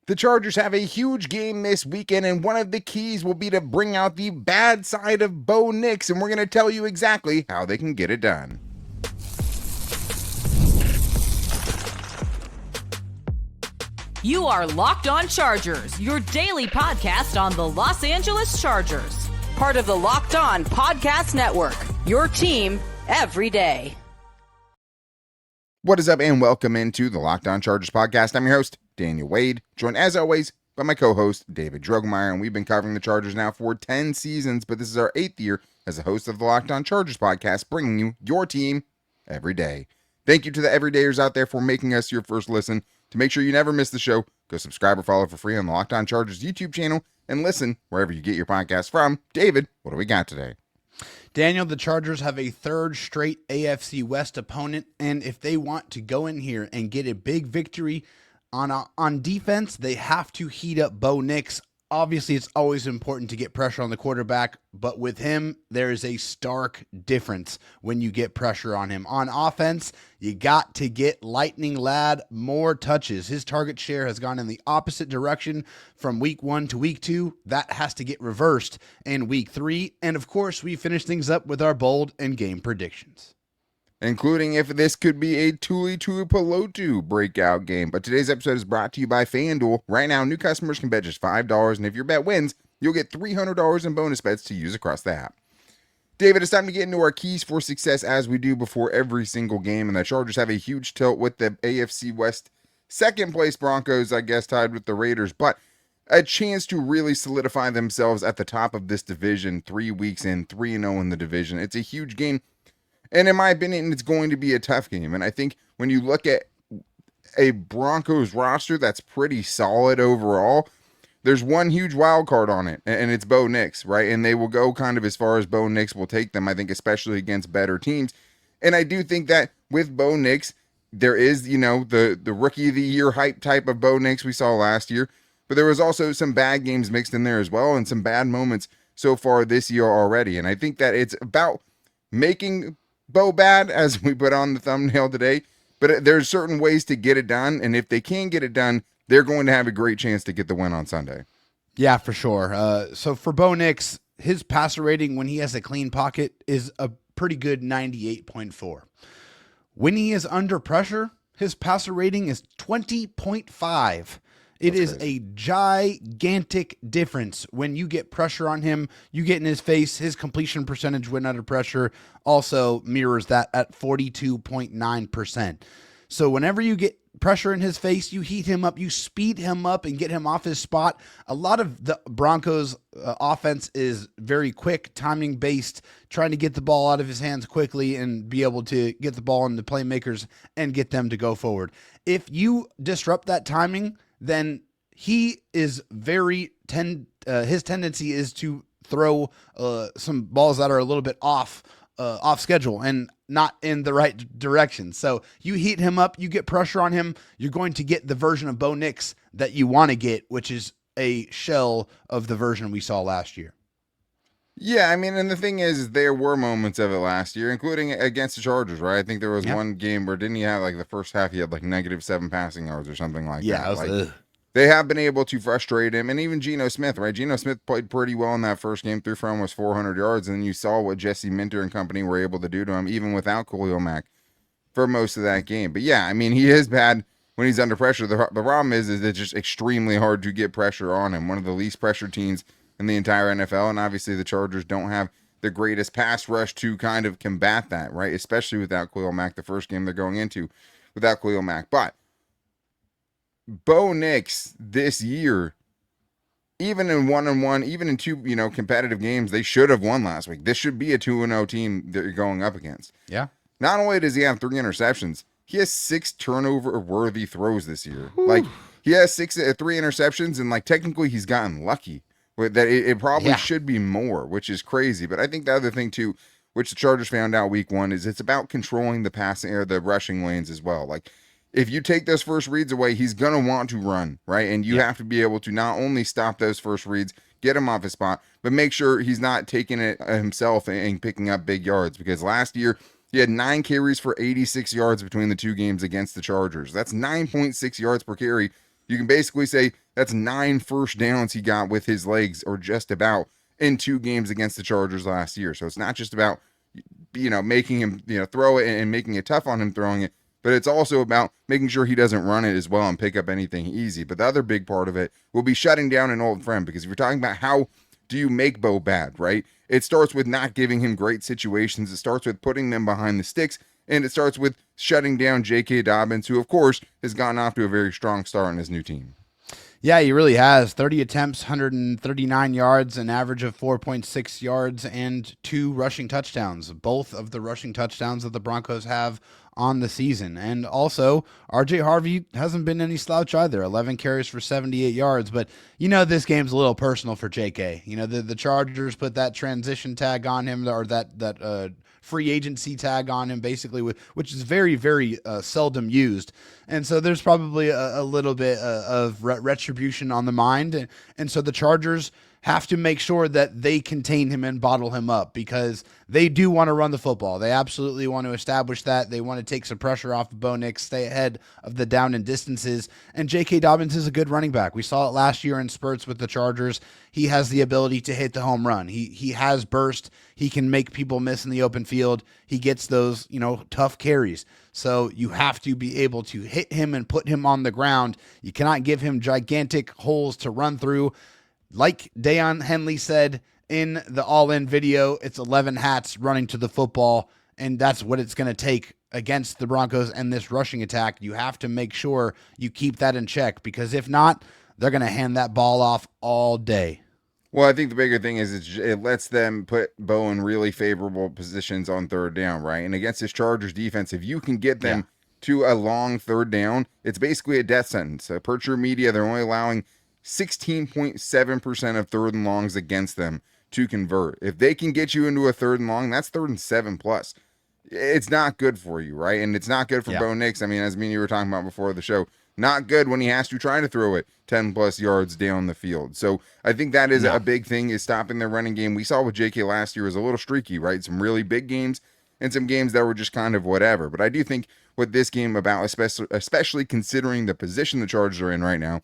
The Chargers have a huge game this weekend, and one of the keys will be to bring out the bad side of Bo Nix, and we're going to tell you exactly how they can get it done. You are Locked On Chargers, your daily podcast on the Los Angeles Chargers. Part of the Locked On Podcast Network, your team every day. What is up, and welcome into the Locked On Chargers podcast. I'm your host, Daniel Wade, joined as always by my co-host, David Droegemeier, and we've been covering the Chargers now for 10 seasons, but this is our 8th year as a host of the Locked On Chargers podcast, bringing you your team every day. Thank you to the everydayers out there for making us your first listen. To make sure you never miss the show, go subscribe or follow for free on the Locked On Chargers YouTube channel and listen wherever you get your podcast from. David, what do we got today? Daniel, the Chargers have a third straight AFC West opponent, and if they want to go in here and get a big victory on defense, they have to heat up Bo Nix. Obviously, it's always important to get pressure on the quarterback, but with him, there is a stark difference when you get pressure on him. On offense, you got to get Lightning Ladd more touches. His target share has gone in the opposite direction from week 1 to week 2. That has to get reversed in week 3. And of course, we finish things up with our bold and game predictions, including if this could be a Tuli Tuipulotu breakout game. But today's episode is brought to you by FanDuel. Right now, new customers can bet just $5, and if your bet wins, you'll get $300 in bonus bets to use across the app. David, it's time to get into our keys for success as we do before every single game, and the Chargers have a huge tilt with the AFC West second place Broncos, I guess, tied with the Raiders, but a chance to really solidify themselves at the top of this division 3 weeks in, 3-0 in the division. It's a huge game. And in my opinion, it's going to be a tough game. And I think when you look at a Broncos roster that's pretty solid overall, there's one huge wild card on it, and it's Bo Nix, right? And they will go kind of as far as Bo Nix will take them, I think, especially against better teams. And I do think that with Bo Nix, there is, the rookie of the year hype type of Bo Nix we saw last year, but there was also some bad games mixed in there as well, and some bad moments so far this year already. And I think that it's about making Bo bad, as we put on the thumbnail today, but there's certain ways to get it done, and if they can get it done, they're going to have a great chance to get the win on Sunday. Yeah, for sure. So for Bo Nix, his passer rating when he has a clean pocket is a pretty good 98.4. When he is under pressure, his passer rating is 20.5. It is a gigantic difference when you get pressure on him. You get in his face. His completion percentage when under pressure also mirrors that at 42.9%. So whenever you get pressure in his face, you heat him up, you speed him up and get him off his spot. A lot of the Broncos offense is very quick, timing based, trying to get the ball out of his hands quickly and be able to get the ball in the playmakers and get them to go forward. If you disrupt that timing, then he is his tendency is to throw some balls that are a little bit off schedule and not in the right direction. So you heat him up, you get pressure on him, you're going to get the version of Bo Nix that you want to get, which is a shell of the version we saw last year. Yeah, I mean, and the thing is, there were moments of it last year, including against the Chargers, right? I think there was one game where didn't he have, the first half, he had, -7 passing yards or something like that. Yeah, they have been able to frustrate him, and even Geno Smith, right? Geno Smith played pretty well in that first game, threw for almost 400 yards, and you saw what Jesse Minter and company were able to do to him, even without Khalil Mack, for most of that game. But yeah, I mean, he is bad when he's under pressure. The problem is it's just extremely hard to get pressure on him. One of the least pressured teams in the entire NFL, and obviously the Chargers don't have the greatest pass rush to kind of combat that, right? Especially without Khalil Mack, the first game they're going into without Khalil Mack. But Bo Nix this year, even in 1-1, even in 2, competitive games, they should have won last week. This should be a 2-0 team that you're going up against. Yeah. Not only does he have 3 interceptions, he has 6 turnover-worthy throws this year. Whew. He has 3 interceptions, and technically he's gotten lucky. That it probably should be more, which is crazy. But I think the other thing too, which the Chargers found out week 1, is it's about controlling the passing or the rushing lanes as well. If you take those first reads away, he's gonna want to run, right? And you have to be able to not only stop those first reads, get him off his spot, but make sure he's not taking it himself and picking up big yards. Because last year he had 9 carries for 86 yards between the 2 games against the Chargers. That's 9.6 yards per carry You can basically say that's 9 first downs he got with his legs, or just about, in 2 games against the Chargers last year. So it's not just about, making him, throw it and making it tough on him throwing it, but it's also about making sure he doesn't run it as well and pick up anything easy. But the other big part of it will be shutting down an old friend, because if you're talking about how do you make Bo bad, right? It starts with not giving him great situations. It starts with putting them behind the sticks, and it starts with shutting down JK Dobbins, who, of course, has gotten off to a very strong start on his new team. Yeah, he really has. 30 attempts, 139 yards, an average of 4.6 yards, and 2 rushing touchdowns. Both of the rushing touchdowns that the Broncos have on the season. And also, RJ Harvey hasn't been any slouch either. 11 carries for 78 yards. But, this game's a little personal for JK. The Chargers put that transition tag on him, or that free agency tag on him, basically, which is very, very seldom used. And so there's probably a little bit of retribution on the mind. And so the Chargers have to make sure that they contain him and bottle him up, because they do want to run the football. They absolutely want to establish that. They want to take some pressure off of Bo Nix, stay ahead of the down and distances. And JK Dobbins is a good running back. We saw it last year in spurts with the Chargers. He has the ability to hit the home run. He has burst. He can make people miss in the open field. He gets those, tough carries. So you have to be able to hit him and put him on the ground. You cannot give him gigantic holes to run through. Like Deion Henley said in the All-In video, it's 11 hats running to the football, and that's what it's going to take against the Broncos and this rushing attack. You have to make sure you keep that in check, because if not, they're going to hand that ball off all day. Well, I think the bigger thing is it lets them put Bo in really favorable positions on third down, right? And against this Chargers defense, if you can get them to a long third down, it's basically a death sentence. Per True Media, they're only allowing 16.7% of third and longs against them to convert. If they can get you into a third and long, that's 3rd and 7 plus. It's not good for you, right? And it's not good for Bo Nix. I mean, as me and you were talking about before the show, not good when he has to try to throw it 10 plus yards down the field. So I think that is a big thing, is stopping their running game. We saw with JK last year was a little streaky, right? Some really big games and some games that were just kind of whatever. But I do think what this game about, especially considering the position the Chargers are in right now,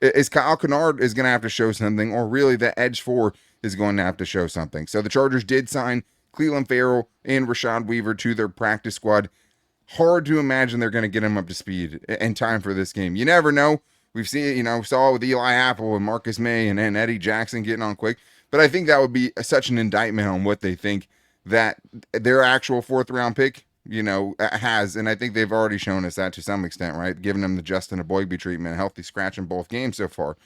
is Kyle Kennard is going to have to show something, or really the edge 4 is going to have to show something. So the Chargers did sign Cleveland Farrell and Rashad Weaver to their practice squad. Hard to imagine they're going to get him up to speed in time for this game. You never know. We've seen it, saw it with Eli Apple and Marcus May and Eddie Jackson getting on quick. But I think that would be such an indictment on what they think that their actual 4th round pick, has. And I think they've already shown us that to some extent, right? Giving them the Justin Herbert treatment, a healthy scratch in both games so far.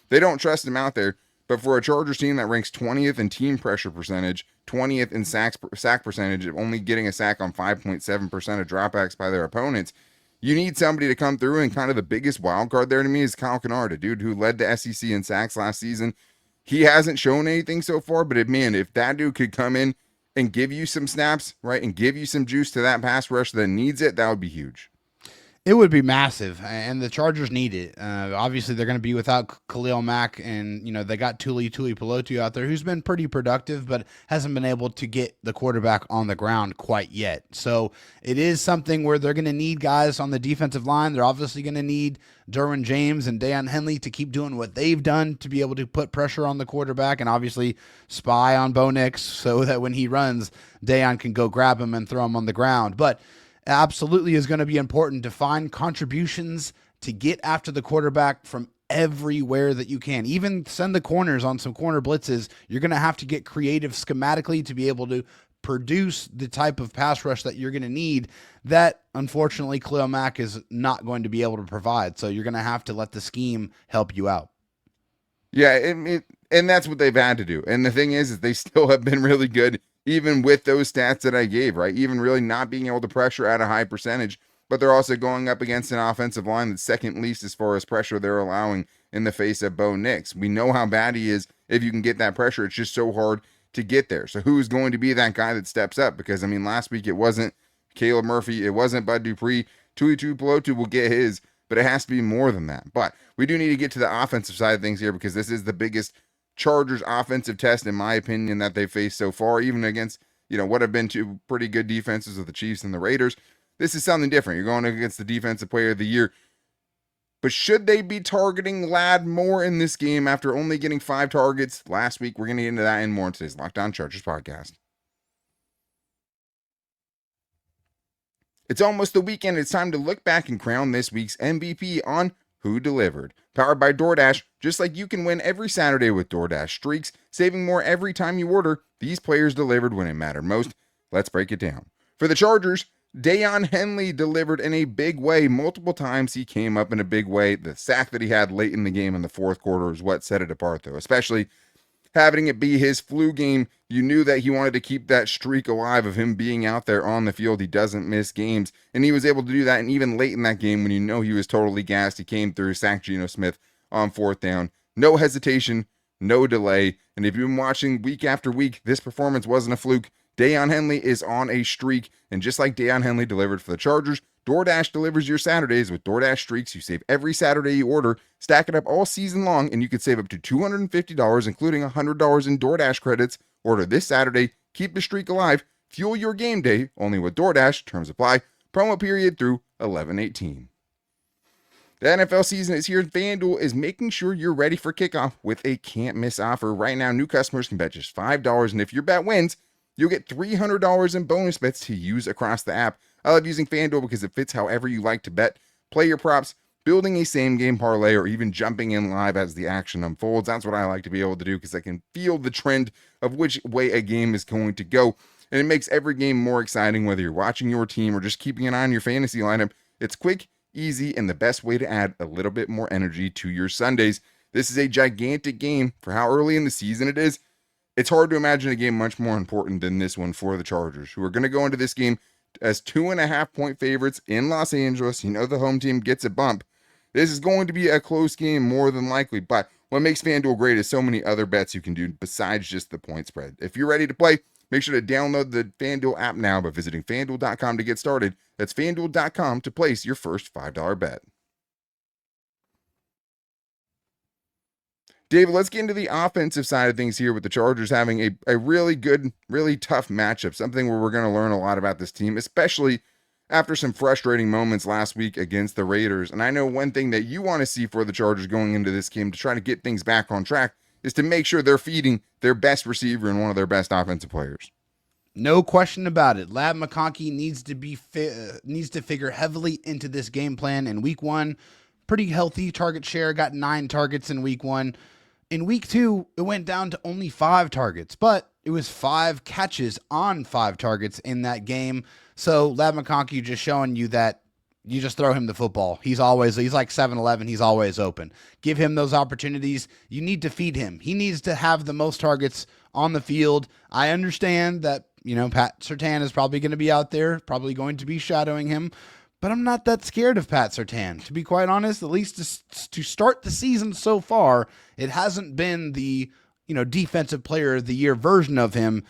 They don't trust him out there. But for a Chargers team that ranks 20th in team pressure percentage, 20th in sack percentage, only getting a sack on 5.7% of dropbacks by their opponents, you need somebody to come through. And kind of the biggest wild card there to me is Kyle Kennard, a dude who led the SEC in sacks last season. He hasn't shown anything so far, but if that dude could come in and give you some snaps, right, and give you some juice to that pass rush that needs it, that would be huge. It would be massive, and the Chargers need it. Obviously, they're going to be without Khalil Mack, and they got Tuli Pelotu out there, who's been pretty productive, but hasn't been able to get the quarterback on the ground quite yet. So it is something where they're going to need guys on the defensive line. They're obviously going to need Derwin James and Deion Henley to keep doing what they've done to be able to put pressure on the quarterback, and obviously spy on Bo Nix so that when he runs, Deion can go grab him and throw him on the ground. But absolutely is going to be important to find contributions to get after the quarterback from everywhere that you can. Even send the corners on some corner blitzes. You're going to have to get creative schematically to be able to produce the type of pass rush that you're going to need that, unfortunately, Khalil Mack is not going to be able to provide. So you're going to have to let the scheme help you out. Yeah, and that's what they've had to do. And the thing is they still have been really good, even with those stats that I gave, right? Even really not being able to pressure at a high percentage, but they're also going up against an offensive line that's second least as far as pressure they're allowing in the face of Bo Nix. We know how bad he is if you can get that pressure. It's just so hard to get there. So who's going to be that guy that steps up? Because, last week it wasn't Caleb Murphy. It wasn't Bud Dupree. Tuli Pelotu will get his, but it has to be more than that. But we do need to get to the offensive side of things here, because this is the biggest Chargers offensive test, in my opinion, that they've faced so far, even against, what have been 2 pretty good defenses of the Chiefs and the Raiders. This is something different. You're going against the defensive player of the year. But should they be targeting Ladd more in this game after only getting 5 targets last week? We're going to get into that and more in today's Locked On Chargers podcast. It's almost the weekend. It's time to look back and crown this week's MVP on Who Delivered. Powered by DoorDash, just like you can win every Saturday with DoorDash Streaks, saving more every time you order, these players delivered when it mattered most. Let's break it down. For the Chargers, Deion Henley delivered in a big way. Multiple times he came up in a big way. The sack that he had late in the game in the fourth quarter is what set it apart, though, especially having it be his flu game. You knew that he wanted to keep that streak alive of him being out there on the field. He doesn't miss games, and he was able to do that. And even late in that game, when you know he was totally gassed, he came through, sacked Geno Smith on 4th down. No hesitation, no delay. And if you've been watching week after week, this performance wasn't a fluke. Deion Henley is on a streak, and just like Deion Henley delivered for the Chargers, DoorDash delivers your Saturdays with DoorDash Streaks. You save every Saturday you order, stack it up all season long, and you can save up to $250, including $100 in DoorDash credits. Order this Saturday, keep the streak alive, fuel your game day, only with DoorDash. Terms apply. Promo period through 11/18. The NFL season is here, and FanDuel is making sure you're ready for kickoff with a can't-miss offer. Right now, new customers can bet just $5, and if your bet wins, you'll get $300 in bonus bets to use across the app. I love using FanDuel because it fits however you like to bet, play your props, building a same-game parlay, or even jumping in live as the action unfolds. That's what I like to be able to do because I can feel the trend of which way a game is going to go, and it makes every game more exciting, whether you're watching your team or just keeping an eye on your fantasy lineup. It's quick, easy, and the best way to add a little bit more energy to your Sundays. This is a gigantic game for how early in the season it is. It's hard to imagine a game much more important than this one for the Chargers, who are going to go into this game as 2.5-point favorites in Los Angeles. You know the home team gets a bump. This is going to be a close game more than likely, but what makes FanDuel great is so many other bets you can do besides just the point spread. If you're ready to play, make sure to download the FanDuel app now by visiting FanDuel.com to get started. That's FanDuel.com to place your first $5 bet. David, let's get into the offensive side of things here with the Chargers having a really good, really tough matchup, something where we're going to learn a lot about this team, especially after some frustrating moments last week against the Raiders. And I know one thing that you want to see for the Chargers going into this game to try to get things back on track is to make sure they're feeding their best receiver and one of their best offensive players. No question about it. Lad McConkey needs to figure heavily into this game plan in week 1. Pretty healthy target share, got 9 targets in week 1. In week 2, it went down to only 5 targets, but it was 5 catches on 5 targets in that game. So Ladd McConkey just showing you that you just throw him the football. He's like 7-11. He's always open. Give him those opportunities. You need to feed him. He needs to have the most targets on the field. I understand that, Pat Surtain is probably going to be out there, probably going to be shadowing him, but I'm not that scared of Pat Surtain. To be quite honest, at least to start the season so far, it hasn't been the, defensive player of the year version of him.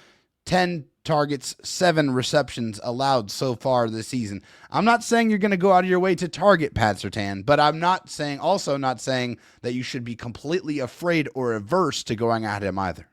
10 targets, 7 receptions allowed so far this season. I'm not saying you're going to go out of your way to target Pat Surtain, but I'm also not saying that you should be completely afraid or averse to going at him either.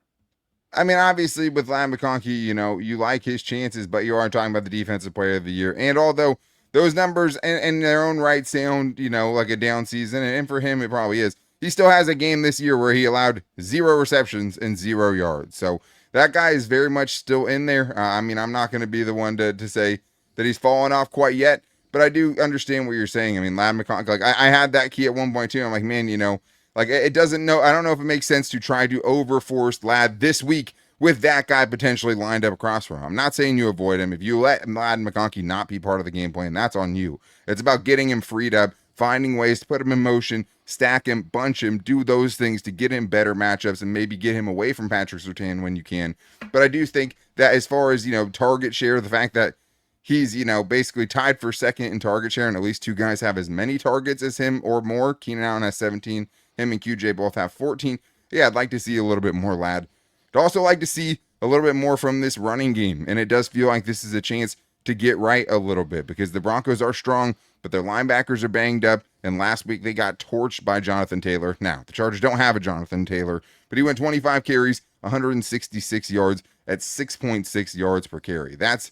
I mean, obviously with Lad McConkey, you like his chances, but you are talking about the defensive player of the year. And although those numbers in their own right sound, like a down season, and for him it probably is, he still has a game this year where he allowed 0 receptions and 0 yards. So that guy is very much still in there. I'm not going to be the one to say that he's fallen off quite yet, but I do understand what you're saying. I mean, Lad McConkey, I had that key at one point too. I'm like, man, it doesn't know. I don't know if it makes sense to try to overforce Lad this week with that guy potentially lined up across from him. I'm not saying you avoid him. If you let Lad McConkey not be part of the game plan, that's on you. It's about getting him freed up, finding ways to put him in motion, stack him, bunch him, do those things to get him better matchups and maybe get him away from Patrick Surtain when you can. But I do think that as far as, target share, the fact that he's, basically tied for second in target share and at least 2 guys have as many targets as him or more. Keenan Allen has 17. Him and QJ both have 14. Yeah, I'd like to see a little bit more Lad. I'd also like to see a little bit more from this running game. And it does feel like this is a chance to get right a little bit because the Broncos are strong, but their linebackers are banged up. And last week they got torched by Jonathan Taylor. Now, the Chargers don't have a Jonathan Taylor, but he went 25 carries, 166 yards at 6.6 yards per carry. That's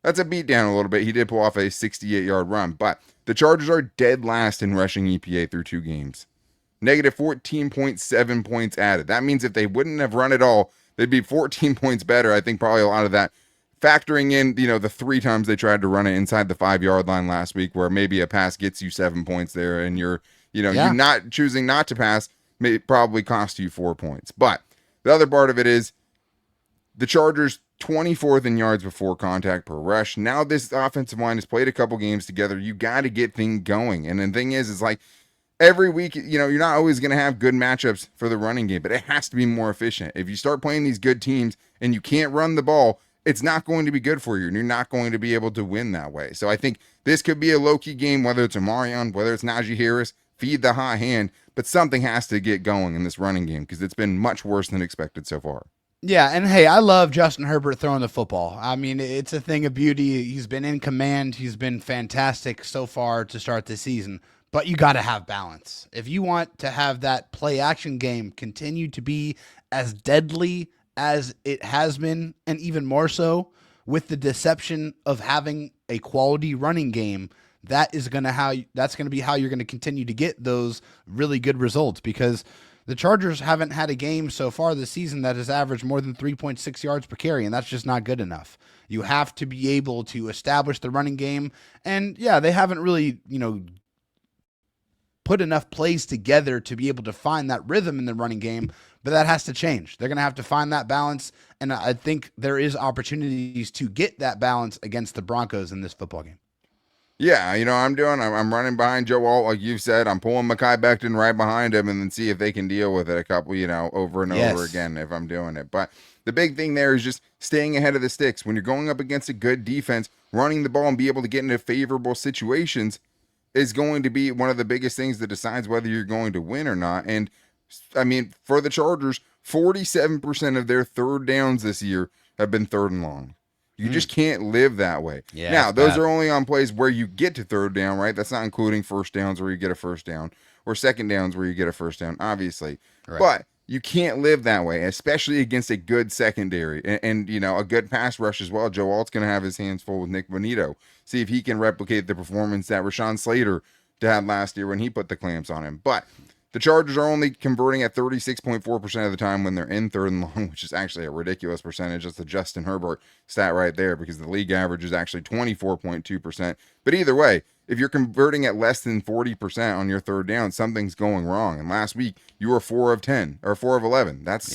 a beat down a little bit. He did pull off a 68-yard run, but The Chargers are dead last in rushing EPA through 2 games. Negative 14.7 points added. That means if they wouldn't have run at all, they'd be 14 points better. I think probably a lot of that factoring in, the 3 times they tried to run it inside the 5-yard line last week, where maybe a pass gets you 7 points there, and you're not choosing not to pass may probably cost you 4 points. But the other part of it is the Chargers 24th in yards before contact per rush. Now this offensive line has played a couple games together. You got to get things going. And the thing is like every week, you're not always going to have good matchups for the running game, but it has to be more efficient. If you start playing these good teams and you can't run the ball, it's not going to be good for you, and you're not going to be able to win that way. So I think this could be a low-key game, whether it's Omarion, whether it's Najee Harris, feed the hot hand, but something has to get going in this running game because it's been much worse than expected so far. Yeah, and hey, I love Justin Herbert throwing the football. I mean, it's a thing of beauty. He's been in command. He's been fantastic so far to start the season, but you got to have balance. If you want to have that play-action game continue to be as deadly as it has been, and even more so with the deception of having a quality running game, that's going to be how you're going to continue to get those really good results, because the Chargers haven't had a game so far this season that has averaged more than 3.6 yards per carry, and that's just not good enough. You have to be able to establish the running game, and yeah, they haven't really, put enough plays together to be able to find that rhythm in the running game, but that has to change. They're going to have to find that balance, and I think there is opportunities to get that balance against the Broncos in this football game. Yeah, I'm running behind Joe Alt, like you've said. I'm pulling Mekhi Becton right behind him and then see if they can deal with it a couple, over and over again if I'm doing it. But the big thing there is just staying ahead of the sticks. When you're going up against a good defense, running the ball and be able to get into favorable situations is going to be one of the biggest things that decides whether you're going to win or not. And, I mean, for the Chargers, 47% of their third downs this year have been 3rd and long. You just can't live that way. Yeah, now, those are only on plays where you get to 3rd down, right? That's not including first downs where you get a first down or second downs where you get a first down, obviously. Right. But you can't live that way, especially against a good secondary and a good pass rush as well. Joe Alt's going to have his hands full with Nick Bonito. See if he can replicate the performance that Rashawn Slater had last year when he put the clamps on him. But the Chargers are only converting at 36.4% of the time when they're in 3rd and long, which is actually a ridiculous percentage. That's the Justin Herbert stat right there, because the league average is actually 24.2%. But either way, if you're converting at less than 40% on your 3rd down, something's going wrong. And last week, you were 4 of 10 or 4 of 11. That's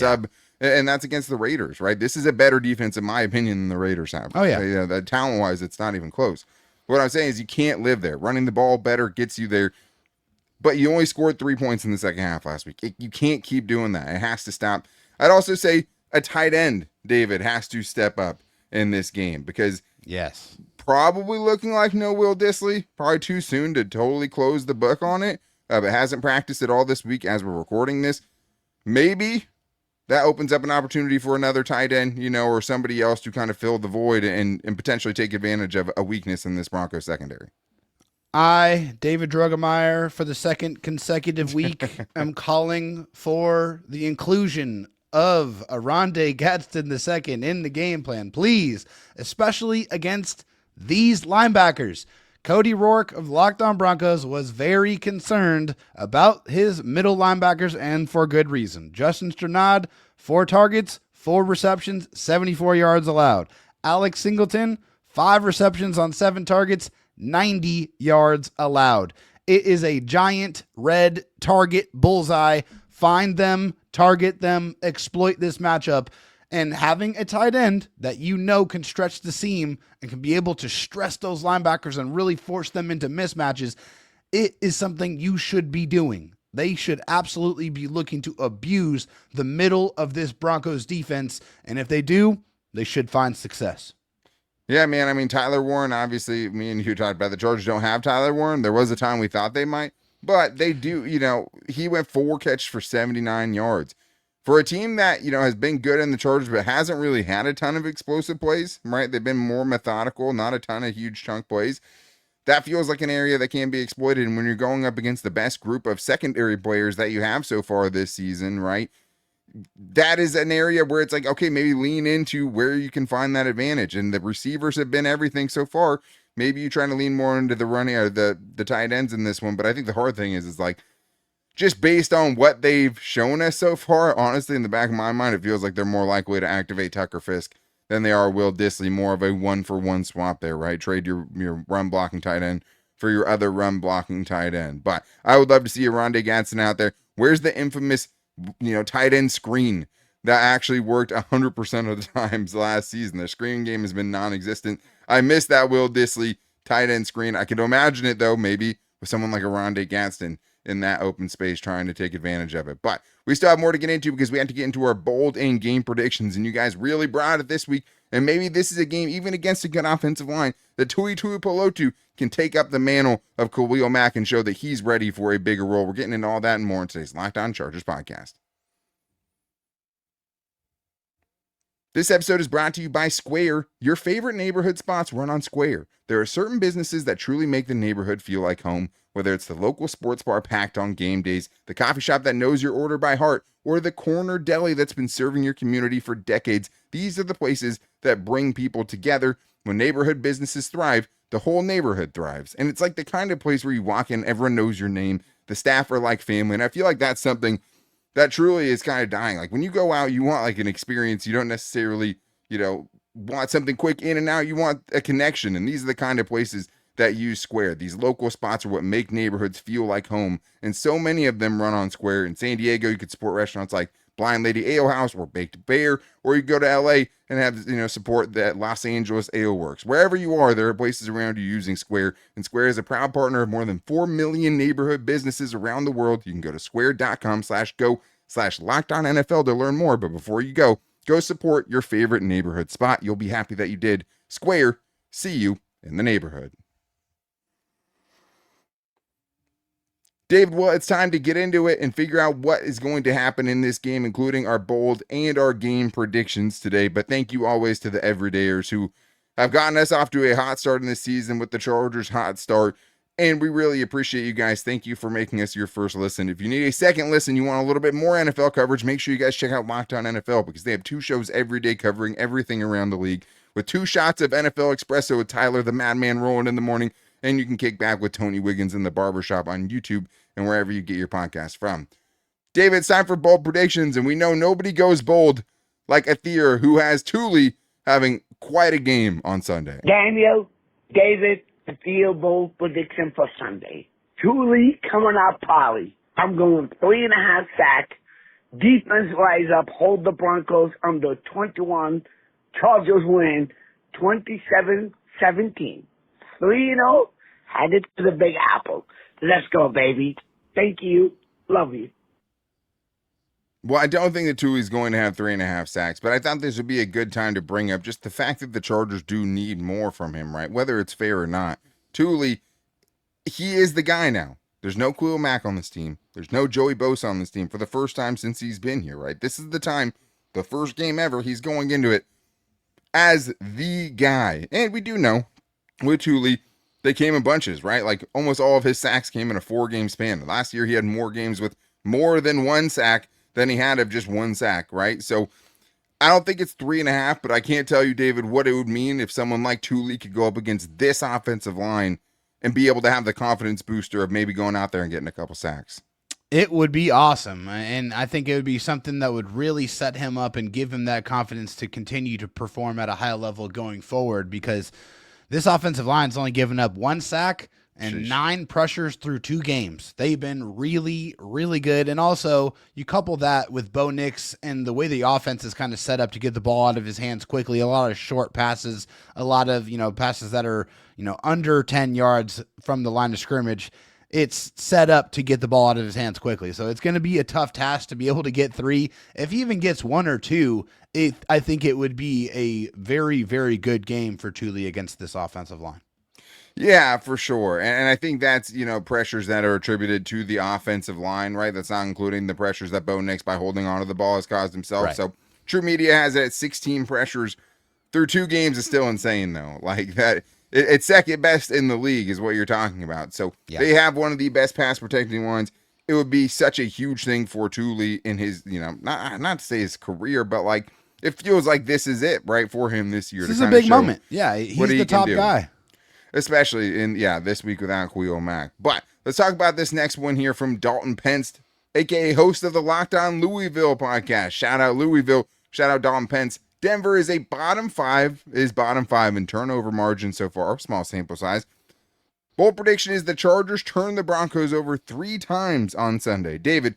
and that's against the Raiders, right? This is a better defense, in my opinion, than the Raiders have. Oh, yeah. Talent-wise, it's not even close. What I'm saying is you can't live there. Running the ball better gets you there. But you only scored 3 points in the second half last week. You can't keep doing that. It has to stop. I'd also say a tight end, David, has to step up in this game, because probably looking like no Will Dissly. Probably too soon to totally close the book on it. But hasn't practiced at all this week as we're recording this. Maybe that opens up an opportunity for another tight end, or somebody else to kind of fill the void and potentially take advantage of a weakness in this Broncos secondary. I, David Droegemeier, for the 2nd consecutive week, am calling for the inclusion of Arondé Gadsden II in the game plan. Please, especially against these linebackers. Cody Rourke of Locked On Broncos was very concerned about his middle linebackers, and for good reason. Justin Strnad, 4 targets, 4 receptions, 74 yards allowed. Alex Singleton, 5 receptions on 7 targets, 90 yards allowed. It is a giant red target bullseye. Find them, target them, exploit this matchup. And having a tight end that can stretch the seam and can be able to stress those linebackers and really force them into mismatches, it is something you should be doing. They should absolutely be looking to abuse the middle of this Broncos defense. And if they do, they should find success. Yeah, man. I mean, Tyler Warren, obviously, me and you talked about the Chargers don't have Tyler Warren. There was a time we thought they might, but they do. He went 4 catches for 79 yards. For a team that, has been good in the Chargers, but hasn't really had a ton of explosive plays, right? They've been more methodical, not a ton of huge chunk plays. That feels like an area that can be exploited. And when you're going up against the best group of secondary players that you have so far this season, right? That is an area where it's like, okay, maybe lean into where you can find that advantage. And the receivers have been everything so far. maybe you trying to lean more into the running or the tight ends in this one. But I think the hard thing is like, just based on what they've shown us so far, honestly, in the back of my mind, it feels like they're more likely to activate Tucker Fisk than they are Will Dissly. More of a 1-for-1 swap there, right? Trade your run blocking tight end for your other run blocking tight end. But I would love to see a Rondé Gadsden out there. Where's the infamous, tight end screen that actually worked 100% of the times last season? The screen game has been non-existent. I miss that Will Dissly tight end screen. I can imagine it though, maybe with someone like a Rondé Gadsden in that open space trying to take advantage of it. But we still have more to get into because we have to get into our bold and game predictions, and you guys really brought it this week. And maybe this is a game, even against a good offensive line, that Tuli Tuipulotu can take up the mantle of Khalil Mack and show that he's ready for a bigger role. We're getting into all that and more in today's Locked On Chargers podcast. This episode is brought to you by Square. Your favorite neighborhood spots run on Square. There are certain businesses that truly make the neighborhood feel like home, whether it's the local sports bar packed on game days, the coffee shop that knows your order by heart, or the corner deli that's been serving your community for decades. These are the places that bring people together. When neighborhood businesses thrive, the whole neighborhood thrives. And it's like the kind of place where you walk in, everyone knows your name, the staff are like family, and I feel like that's something that truly is kind of dying. Like when you go out, you want like an experience. You don't necessarily, want something quick in and out. You want a connection. And these are the kind of places that use Square. These local spots are what make neighborhoods feel like home. And so many of them run on Square. In San Diego, you could support restaurants like Blind Lady Ale House or Baked Bear, or you go to LA and have, support that Los Angeles Ale Works. Wherever you are, there are places around you using Square. And Square is a proud partner of more than 4 million neighborhood businesses around the world. You can go to square.com/go/LockedOnNFL to learn more. But before you go support your favorite neighborhood spot. You'll be happy that you did. Square, see you in the neighborhood. David, well, it's time to get into it and figure out what is going to happen in this game, including our bold and our game predictions today. But thank you always to the everydayers who have gotten us off to a hot start in this season with the Chargers' hot start. And we really appreciate you guys. Thank you for making us your first listen. If you need a second listen, you want a little bit more NFL coverage, make sure you guys check out Locked On NFL because they have 2 shows every day covering everything around the league with 2 shots of NFL Espresso with Tyler the Madman rolling in the morning. And you can kick back with Tony Wiggins in the barbershop on YouTube and wherever you get your podcast from. David, it's time for bold predictions, and we know nobody goes bold like Athir, who has Tuli having quite a game on Sunday. Daniel, David, Athir bold prediction for Sunday. Tuli coming out Polly. I'm going 3.5 sack. Defense rise up, hold the Broncos under 21. Chargers win 27-17. 3-0, headed to the Big Apple. Let's go, baby. Thank you. Love you. Well, I don't think that Tuli's going to have 3.5 sacks, but I thought this would be a good time to bring up just the fact that the Chargers do need more from him, right? Whether it's fair or not. Tuli, he is the guy now. There's no Khalil Mack on this team. There's no Joey Bosa on this team for the first time since he's been here, right? This is the time, the first game ever, he's going into it as the guy. And we do know with Tuli, they came in bunches, right? Like almost all of his sacks came in a 4-game span. Last year, he had more games with more than 1 sack than he had of just 1 sack, right? So I don't think it's 3.5, but I can't tell you, David, what it would mean if someone like Tuli could go up against this offensive line and be able to have the confidence booster of maybe going out there and getting a couple sacks. It would be awesome, and I think it would be something that would really set him up and give him that confidence to continue to perform at a high level going forward, because this offensive line's only given up 1 sack and 9 pressures through 2 games. They've been really, really good. And also, you couple that with Bo Nix and the way the offense is kind of set up to get the ball out of his hands quickly, a lot of short passes, a lot of, passes that are, under 10 yards from the line of scrimmage. It's set up to get the ball out of his hands quickly. So it's going to be a tough task to be able to get 3. If he even gets 1 or 2, I think it would be a very, very good game for Tuli against this offensive line. Yeah, for sure. And I think that's, pressures that are attributed to the offensive line, right? That's not including the pressures that Bo Nix, by holding onto the ball, has caused himself. Right. So True Media has it at 16 pressures through 2 games is still insane, though. Like that. It's second best in the league is what you're talking about. So They have one of the best pass protecting ones. It would be such a huge thing for Tuli in his, not to say his career, but like it feels like this is it, right, for him this year. This is a big moment. Yeah, he's the top guy. especially in this week without Khalil Mack. But let's talk about this next one here from Dalton Pence, aka host of the Locked On Louisville podcast. Shout out Louisville, shout out Dalton Pence. Denver is bottom five in turnover margin so far, small sample size. Bold prediction is the Chargers turn the Broncos over 3 times on Sunday. David,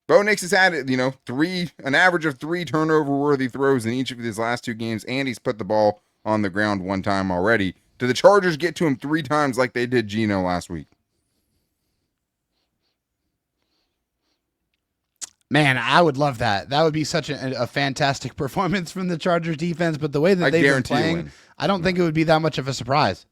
Bo Nix has had, an average of 3 turnover-worthy throws in each of his last 2 games, and he's put the ball on the ground 1 time already. Do the Chargers get to him 3 times like they did Geno last week? Man, I would love that. That would be such a fantastic performance from the Chargers defense, but the way that they've been playing, I don't think it would be that much of a surprise.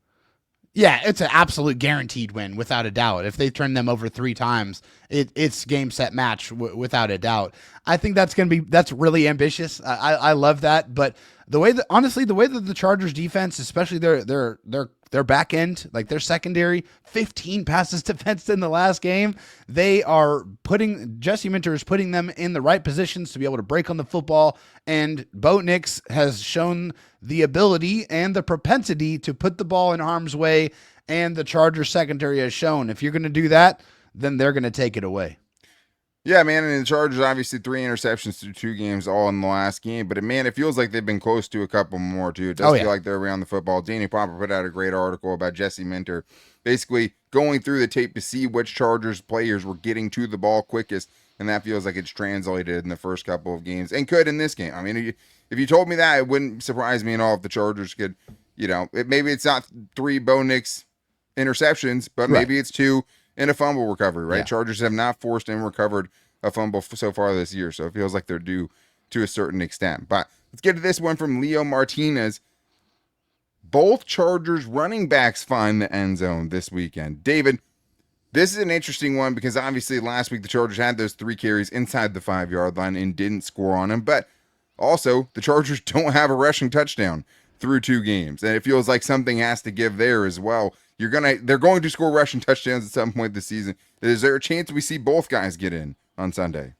Yeah, it's an absolute guaranteed win, without a doubt. If they turn them over 3 times, it's game, set, match, without a doubt. I think that's really ambitious. I love that, but the way that the Chargers defense, especially their back end, like their secondary, 15 passes defensed in the last game, Jesse Minter is putting them in the right positions to be able to break on the football, and Bo Nix has shown the ability and the propensity to put the ball in harm's way, and the Chargers secondary has shown if you're going to do that, then they're going to take it away. Yeah, man, and the Chargers obviously 3 interceptions through 2 games all in the last game, but it feels like they've been close to a couple more too. It does feel like they're around the football. Danny Popper put out a great article about Jesse Minter, basically going through the tape to see which Chargers players were getting to the ball quickest, and that feels like it's translated in the first couple of games, and could in this game. I mean, if you told me that, it wouldn't surprise me at all if the Chargers could, maybe it's not 3 Bo Nix interceptions, but maybe it's 2 and a fumble recovery, right? Yeah. Chargers have not forced and recovered a fumble so far this year, so it feels like they're due to a certain extent. But let's get to this one from Leo Martinez. Both Chargers running backs find the end zone this weekend. David, this is an interesting one because obviously last week the Chargers had those 3 carries inside the 5-yard line and didn't score on them, but also the Chargers don't have a rushing touchdown through 2 games, and it feels like something has to give there as well. They're going to score rushing touchdowns at some point this season. Is there a chance we see both guys get in on Sunday?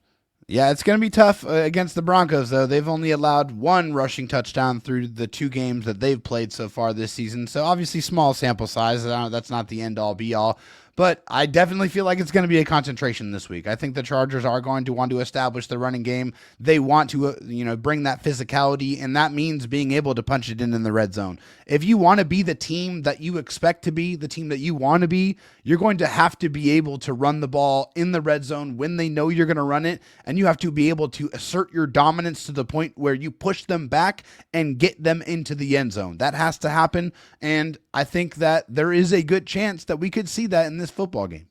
Yeah, it's going to be tough against the Broncos, though. They've only allowed 1 rushing touchdown through the 2 games that they've played so far this season. So obviously small sample size. That's not the end-all, be-all. But I definitely feel like it's going to be a concentration this week. I think the Chargers are going to want to establish the running game. They want to, bring that physicality, and that means being able to punch it in the red zone. If you want to be the team that you expect to be, the team that you want to be, you're going to have to be able to run the ball in the red zone when they know you're going to run it, and you have to be able to assert your dominance to the point where you push them back and get them into the end zone. That has to happen, and I think that there is a good chance that we could see that in this football game.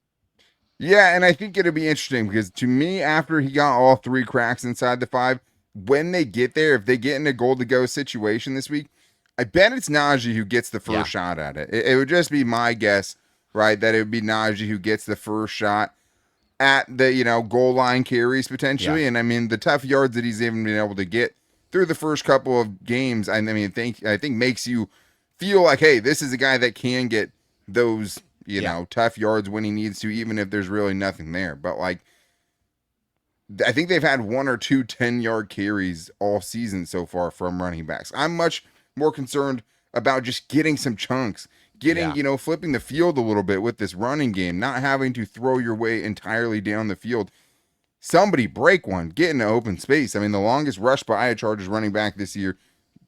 Yeah, and I think it'll be interesting because to me, after he got all 3 cracks inside the 5, when they get there, if they get in a goal-to-go situation this week, I bet it's Najee who gets the first shot at it. It would just be my guess, right, that it would be Najee who gets the first shot at the, goal line carries potentially. Yeah. And I mean, the tough yards that he's even been able to get through the first couple of games, I think makes you feel like, hey, this is a guy that can get those, tough yards when he needs to, even if there's really nothing there. But I think they've had 1 or 2 10-yard carries all season so far from running backs. I'm much more concerned about just getting some chunks, flipping the field a little bit with this running game, not having to throw your way entirely down the field. Somebody break one, get into open space. I mean, the longest rush by a Chargers running back this year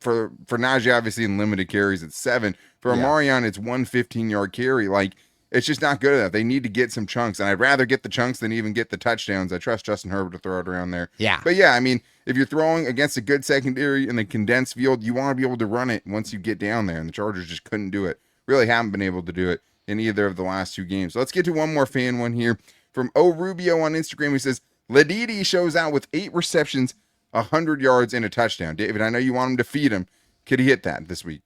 for Najee, obviously in limited carries, it's 7. For Amarion, it's 1 15-yard carry. It's just not good enough. They need to get some chunks, and I'd rather get the chunks than even get the touchdowns. I trust Justin Herbert to throw it around there. Yeah. But yeah, I mean, if you're throwing against a good secondary in the condensed field, you want to be able to run it once you get down there, and the Chargers just couldn't do it. Really haven't been able to do it in either of the last 2 games. So let's get to one more fan one here from O Rubio on Instagram, who says, Ladidi shows out with 8 receptions, 100 yards, and a touchdown. David, I know you want him to feed him. Could he hit that this week?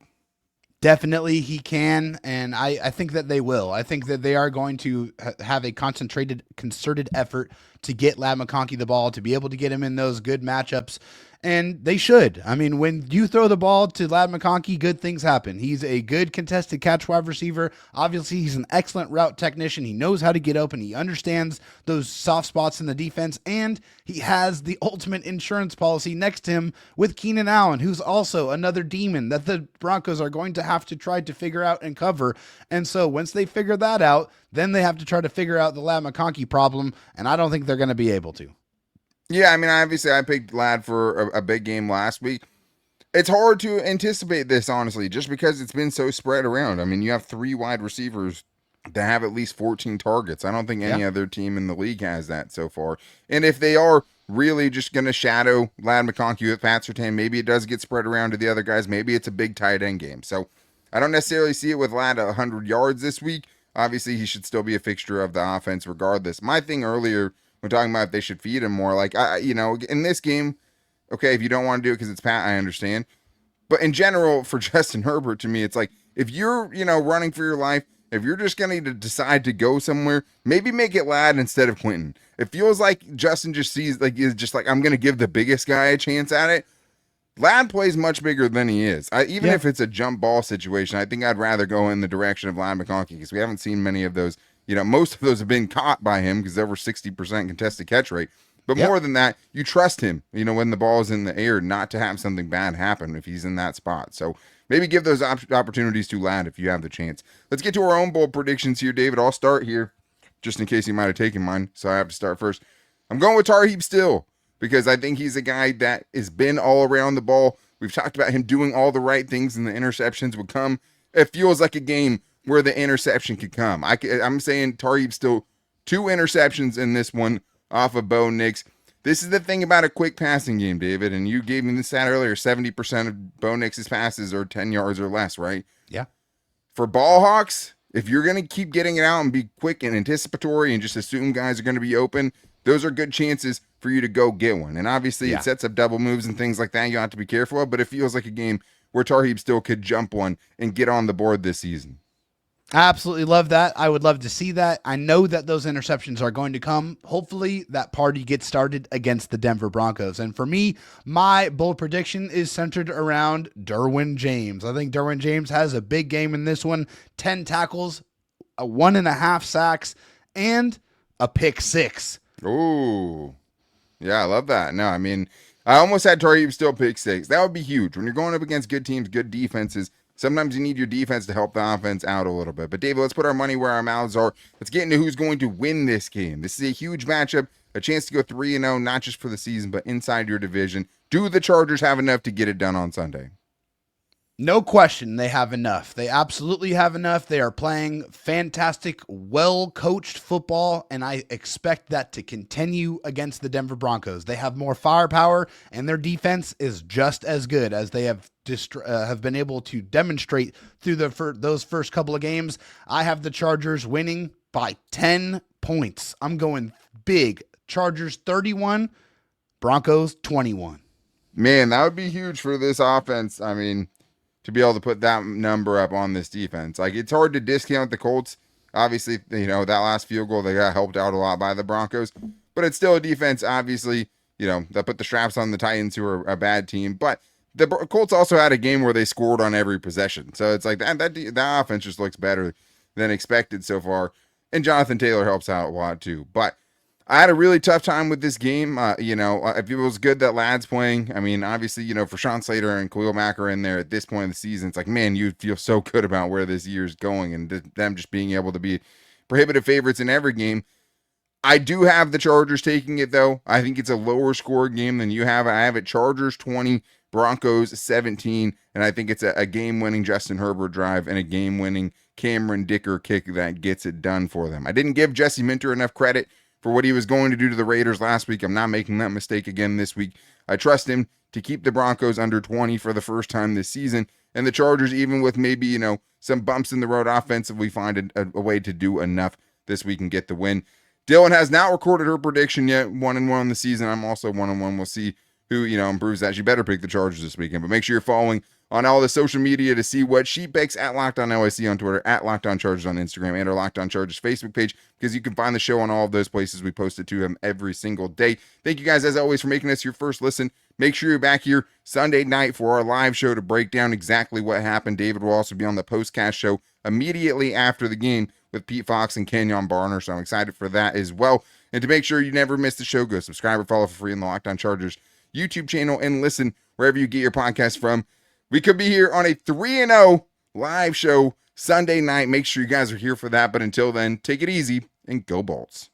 Definitely he can, and I think that they will. I think that they are going to have a concerted effort to get Lad McConkey the ball, to be able to get him in those good matchups. And they should. I mean, when you throw the ball to Lad McConkey, good things happen. He's a good contested catch wide receiver. Obviously, he's an excellent route technician. He knows how to get open. He understands those soft spots in the defense. And he has the ultimate insurance policy next to him with Keenan Allen, who's also another demon that the Broncos are going to have to try to figure out and cover. And so once they figure that out, then they have to try to figure out the Lad McConkey problem. And I don't think they're going to be able to. Yeah, I mean, obviously, I picked Ladd for a big game last week. It's hard to anticipate this, honestly, just because it's been so spread around. I mean, you have 3 wide receivers that have at least 14 targets. I don't think any other team in the league has that so far. And if they are really just going to shadow Lad McConkey with Pat Surtain, maybe it does get spread around to the other guys. Maybe it's a big tight end game. So I don't necessarily see it with Ladd at 100 yards this week. Obviously, he should still be a fixture of the offense regardless. My thing earlier, we're talking about if they should feed him more. Like, in this game, okay, if you don't want to do it because it's Pat, I understand. But in general, for Justin Herbert, to me, it's like, if you're, running for your life, if you're just going to decide to go somewhere, maybe make it Ladd instead of Quentin. It feels like Justin just sees, like, is just like, I'm going to give the biggest guy a chance at it. Ladd plays much bigger than he is. Even if it's a jump ball situation, I think I'd rather go in the direction of Lad McConkey because we haven't seen many of those. Most of those have been caught by him because over 60% contested catch rate. But more than that, you trust him, when the ball is in the air, not to have something bad happen if he's in that spot. So maybe give those opportunities to Ladd if you have the chance. Let's get to our own bold predictions here, David. I'll start here just in case you might have taken mine. So I have to start first. I'm going with Tarheeb still because I think he's a guy that has been all around the ball. We've talked about him doing all the right things and the interceptions would come. It feels like a game where the interception could come. I'm saying Tarheeb still 2 interceptions in this one off of Bo Nix. This is the thing about a quick passing game, David, and you gave me the stat earlier, 70% of Bo Nix's passes are 10 yards or less, right? Yeah. For ball hawks, if you're going to keep getting it out and be quick and anticipatory and just assume guys are going to be open, those are good chances for you to go get one. And obviously it sets up double moves and things like that you have to be careful of, but it feels like a game where Tarheeb still could jump one and get on the board this season. I absolutely love that. I would love to see that. I know that those interceptions are going to come. Hopefully that party gets started against the Denver Broncos. And for me, my bold prediction is centered around Derwin James. I think Derwin James has a big game in this one. 10 tackles, 1.5 sacks, and a pick 6. Ooh. Yeah, I love that. No, I mean, I almost had Tarheeb still pick 6. That would be huge. When you're going up against good teams, good defenses, sometimes you need your defense to help the offense out a little bit. But, David, let's put our money where our mouths are. Let's get into who's going to win this game. This is a huge matchup, a chance to go 3-0, not just for the season, but inside your division. Do the Chargers have enough to get it done on Sunday? No question they have enough. They absolutely have enough. They are playing fantastic, well-coached football, and I expect that to continue against the Denver Broncos. They have more firepower, and their defense is just as good as they have been able to demonstrate through those first couple of games. I have the Chargers winning by 10 points. I'm going big. Chargers 31, Broncos 21. Man, that would be huge for this offense. I mean, to be able to put that number up on this defense. Like, it's hard to discount the Colts. Obviously, that last field goal, they got helped out a lot by the Broncos. But it's still a defense, obviously, that put the straps on the Titans, who are a bad team. But the Colts also had a game where they scored on every possession. So it's like that offense just looks better than expected so far. And Jonathan Taylor helps out a lot too. But I had a really tough time with this game. If it was good that Ladd's playing, I mean, obviously, for Sean Slater and Khalil Mack are in there at this point in the season. It's like, man, you feel so good about where this year's going and them just being able to be prohibitive favorites in every game. I do have the Chargers taking it, though. I think it's a lower score game than you have. I have it Chargers 20, Broncos 17, and I think it's a game-winning Justin Herbert drive and a game-winning Cameron Dicker kick that gets it done for them. I didn't give Jesse Minter enough credit for what he was going to do to the Raiders last week. I'm not making that mistake again this week. I trust him to keep the Broncos under 20 for the first time this season. And the Chargers, even with maybe, some bumps in the road offensively, find a way to do enough this week and get the win. Dylan has not recorded her prediction yet. 1-1 in the season. I'm also 1-1. We'll see who, improves that. She better pick the Chargers this weekend. But make sure you're following on all the social media to see what she picks at Locked On LSC on Twitter, at Locked On Chargers on Instagram, and our Locked On Chargers Facebook page, because you can find the show on all of those places. We post it to them every single day. Thank you guys, as always, for making us your first listen. Make sure you're back here Sunday night for our live show to break down exactly what happened. David will also be on the postcast show immediately after the game with Pete Fox and Kenyon Barner, so I'm excited for that as well. And to make sure you never miss the show, go subscribe or follow for free on the Locked On Chargers YouTube channel and listen wherever you get your podcast from. We could be here on a 3-0 live show Sunday night. Make sure you guys are here for that. But until then, take it easy and go Bolts.